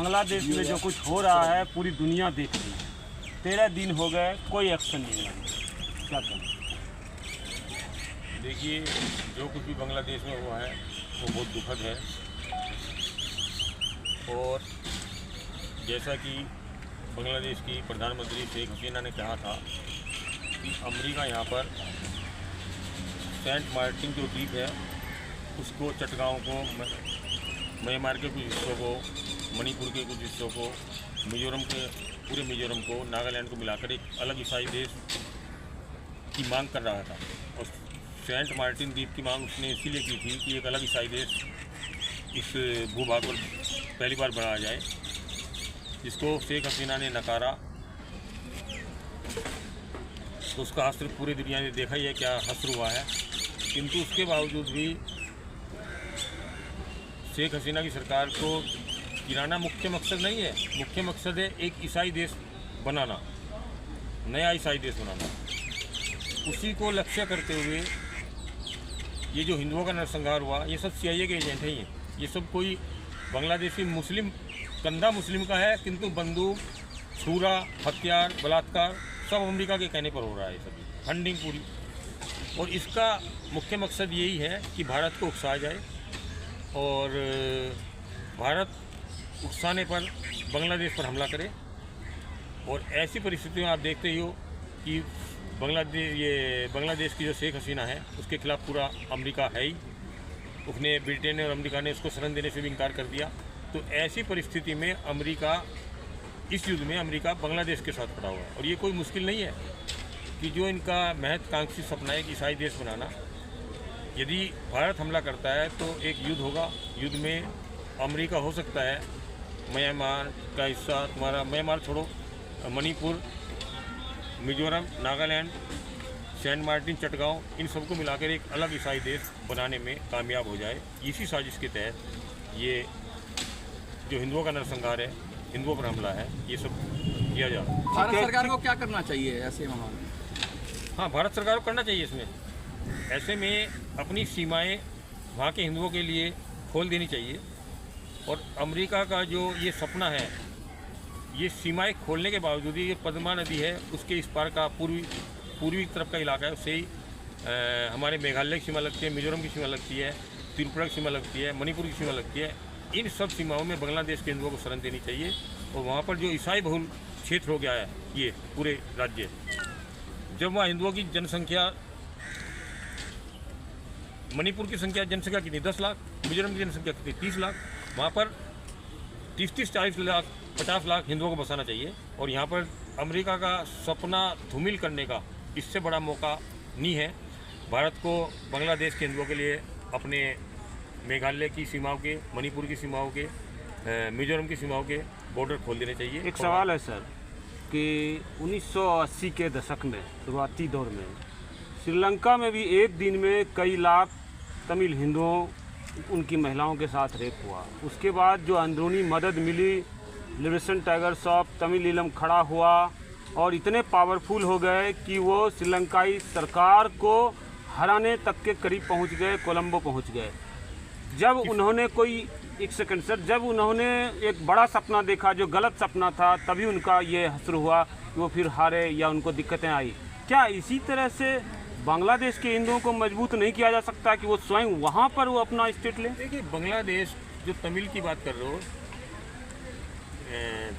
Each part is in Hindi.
बांग्लादेश में जो कुछ हो रहा है पूरी दुनिया देख रही है। 13 दिन हो गए, कोई एक्शन नहीं हुआ। क्या करें? देखिए, जो कुछ भी बांग्लादेश में हुआ है वो बहुत दुखद है। और जैसा कि बांग्लादेश की प्रधानमंत्री शेख हसीना ने कहा था कि अमेरिका यहाँ पर सेंट मार्टिन जो द्वीप है उसको, चटगांव को, म्यांमार के कुछ हिस्सों को, मणिपुर के कुछ हिस्सों को, मिजोरम के पूरे मिजोरम को, नागालैंड को मिलाकर एक अलग ईसाई देश की मांग कर रहा था। और सेंट मार्टिन द्वीप की मांग उसने इसीलिए की थी कि एक अलग ईसाई देश इस भूभाग पर पहली बार बनाया जाए, जिसको शेख हसीना ने नकारा। तो उसका असर पूरी दुनिया ने देखा ही है, क्या असर हुआ है। किंतु उसके बावजूद भी शेख हसीना की सरकार को गिराना मुख्य मकसद नहीं है। मुख्य मकसद है एक ईसाई देश बनाना, नया ईसाई देश बनाना। उसी को लक्ष्य करते हुए ये जो हिंदुओं का नरसंहार हुआ, ये सब CIA के एजेंट ही हैं। ये सब कोई बांग्लादेशी मुस्लिम, कंधा मुस्लिम का है, किंतु बंदूक, छुरा, हथियार, बलात्कार सब अमेरिका के कहने पर हो रहा है। सभी फंडिंग पूरी। और इसका मुख्य मकसद यही है कि भारत को उकसाया जाए, और भारत उकसाने पर बांग्लादेश पर हमला करे। और ऐसी परिस्थितियों में आप देखते ही हो कि बांग्लादेश की जो शेख हसीना है उसके खिलाफ पूरा अमेरिका है ही। उसने, ब्रिटेन और अमेरिका ने उसको शरण देने से भी इनकार कर दिया। तो ऐसी परिस्थिति में अमेरिका, इस युद्ध में अमेरिका बांग्लादेश के साथ खड़ा हुआ है। और ये कोई मुश्किल नहीं है कि जो इनका महत्वाकांक्षी सपना है कि ईसाई देश बनाना, यदि भारत हमला करता है तो एक युद्ध होगा। युद्ध में अमेरिका हो सकता है म्यांमार का हिस्सा, तुम्हारा म्यांमार छोड़ो, मणिपुर, मिजोरम, नागालैंड, सेंट मार्टिन, चटगांव, इन सबको मिलाकर एक अलग ईसाई देश बनाने में कामयाब हो जाए। इसी साजिश के तहत ये जो हिंदुओं का नरसंहार है, हिंदुओं पर हमला है, ये सब किया जा रहा है। भारत सरकार को क्या करना चाहिए ऐसे माहौल में? हाँ, भारत सरकार को करना चाहिए इसमें। ऐसे में अपनी सीमाएं वहाँ के हिंदुओं के लिए खोल देनी चाहिए। और अमेरिका का जो ये सपना है, ये सीमाएं खोलने के बावजूद ये पद्मा नदी है, उसके इस पार का पूर्वी तरफ का इलाका है, उससे ही हमारे मेघालय की सीमा लगती है, मिजोरम की सीमा लगती है, त्रिपुरा की सीमा लगती है, मणिपुर की सीमा लगती है। इन सब सीमाओं में बांग्लादेश के हिंदुओं को शरण देनी चाहिए। और वहाँ पर जो ईसाई बहुल क्षेत्र हो गया है ये पूरे राज्य, जब वहाँ हिंदुओं की जनसंख्या, मणिपुर की जनसंख्या कितनी, 10 लाख, मिजोरम की जनसंख्या कितनी, 30 लाख, वहाँ पर 30-30, 40 लाख, 50 लाख हिंदुओं को बसाना चाहिए। और यहाँ पर अमेरिका का सपना धूमिल करने का इससे बड़ा मौका नहीं है। भारत को बांग्लादेश के हिंदुओं के लिए अपने मेघालय की सीमाओं के, मणिपुर की सीमाओं के, मिजोरम की सीमाओं के बॉर्डर खोल देने चाहिए। एक सवाल है सर कि 1980 के दशक में, शुरुआती दौर में, श्रीलंका में भी एक दिन में कई लाख तमिल हिंदुओं, उनकी महिलाओं के साथ रेप हुआ। उसके बाद जो अंदरूनी मदद मिली, liberation tigers of Tamil Eelam खड़ा हुआ और इतने पावरफुल हो गए कि वो श्रीलंकाई सरकार को हराने तक के करीब पहुंच गए, कोलंबो पहुंच गए। जब उन्होंने एक सेकंड सर, जब उन्होंने एक बड़ा सपना देखा जो गलत सपना था, तभी उनका ये हश्र हुआ कि वो फिर हारे या उनको दिक्कतें आई। क्या इसी तरह से बांग्लादेश के हिंदुओं को मजबूत नहीं किया जा सकता कि वो स्वयं वहाँ पर वो अपना स्टेट लें? देखिए, बांग्लादेश जो तमिल की बात कर रहे हो,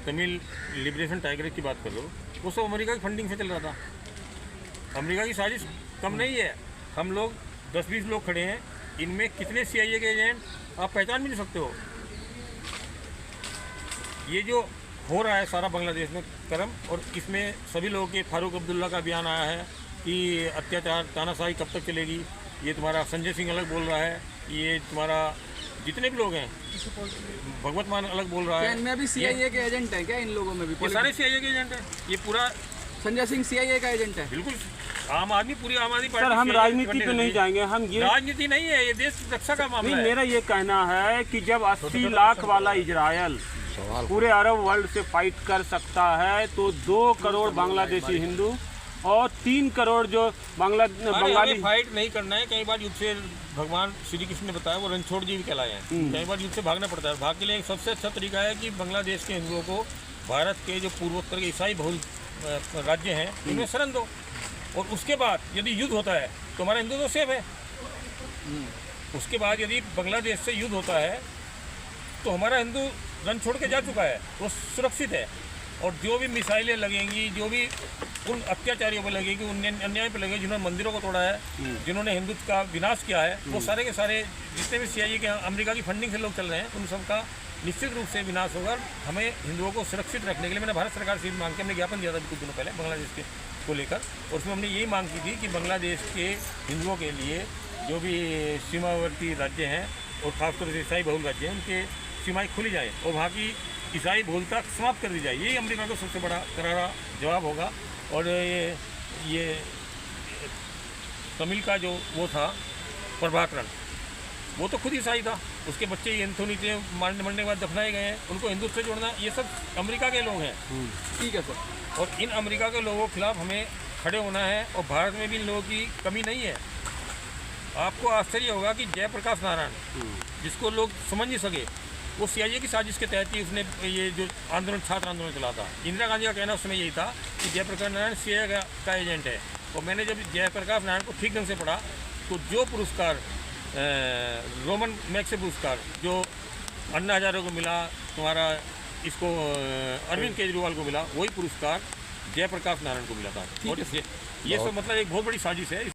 तमिल लिबरेशन टाइगर की बात कर रहे हो, वो सब अमेरिका की फंडिंग से चल रहा था। अमेरिका की साजिश कम नहीं है। हम लोग 10-20 लोग खड़े हैं, इनमें कितने CIA के एजेंट आप पहचान भी नहीं सकते हो। ये जो हो रहा है सारा बांग्लादेश में कर्म, और इसमें सभी लोगों के, फारूक अब्दुल्ला का बयान आया है कि अत्याचार, तानाशाही कब तक चलेगी। ये तुम्हारा संजय सिंह अलग बोल रहा है, ये तुम्हारा जितने भी लोग हैं, भगवत मान अलग बोल रहा है। इनमें भी CIA के एजेंट हैं क्या? इन लोगों में भी ये सारे CIA के एजेंट हैं। ये पूरा संजय सिंह CIA का एजेंट है। बिल्कुल, आम आदमी, पूरी आम आदमी पार्टी। सर, हम राजनीति पे नहीं जाएंगे, हम ये राजनीति नहीं है, ये देश रक्षा का मामला है। मेरा ये कहना है कि जब 80 लाख वाला इजरायल पूरे अरब वर्ल्ड से फाइट कर सकता है, तो 2 करोड़ बांग्लादेशी हिंदू और 3 करोड़ जो बंगाली फाइट नहीं करना है। कई बार युद्ध से भगवान श्री कृष्ण ने बताया वो रणछोड़ जी भी कहलाए हैं। कई बार युद्ध से भागना पड़ता है। भाग के लिए एक सबसे अच्छा तरीका है कि बांग्लादेश के हिंदुओं को भारत के जो पूर्वोत्तर के ईसाई बहुल राज्य हैं इनमें शरण दो, और उसके बाद यदि युद्ध होता है तो हमारा हिंदू तो सेफ है। उसके बाद यदि बांग्लादेश से युद्ध होता है तो हमारा हिंदू रण छोड़ के जा चुका है, वो सुरक्षित है। और जो भी मिसाइलें लगेंगी, जो भी उन अत्याचारियों पर लगेगी, उन अन्याय पर लगेगी, जिन्होंने मंदिरों को तोड़ा है, जिन्होंने हिंदुत्व का विनाश किया है, वो सारे के सारे जितने भी CIA के अमेरिका की फंडिंग से लोग चल रहे हैं, उन सबका निश्चित रूप से विनाश होगा। हमें हिंदुओं को सुरक्षित रखने के लिए मैंने भारत सरकार से मांग के हमने ज्ञापन दिया था कुछ दिनों पहले बांग्लादेश के को लेकर, और उसमें हमने यही मांग की थी कि बांग्लादेश के हिंदुओं के लिए जो भी सीमावर्ती राज्य हैं और खासतौर से ईसाई बहुल राज्य हैं, उनके सीमाएँ खुली जाए और वहाँ की ईसाई बहुलता समाप्त कर दी जाए। यही अमेरिका का सबसे बड़ा करारा जवाब होगा। और ये तमिल का जो वो था प्रभाकरण, वो तो खुद ईसाई था, उसके बच्चे एंथोनी थे मरने के बाद दफनाए गए हैं। उनको हिंदू से जोड़ना, ये सब अमेरिका के लोग हैं। ठीक है सर। और इन अमेरिका के लोगों के खिलाफ हमें खड़े होना है, और भारत में भी इन लोगों की कमी नहीं है। आपको आश्चर्य होगा कि जयप्रकाश नारायण, जिसको लोग समझ नहीं सके, वो CIA की साजिश के तहत ही उसने ये जो आंदोलन, छात्र आंदोलन चला था। इंदिरा गांधी का कहना उस समय यही था कि जयप्रकाश नारायण CIA का एजेंट है। और मैंने जब जयप्रकाश नारायण को ठीक ढंग से पढ़ा तो जो पुरस्कार रोमन मैग्सेसे पुरस्कार जो अन्ना हजारे को मिला, तुम्हारा इसको अरविंद केजरीवाल को मिला, वही पुरस्कार जयप्रकाश नारायण को मिला था। और ये सब मतलब एक बहुत बड़ी साजिश है।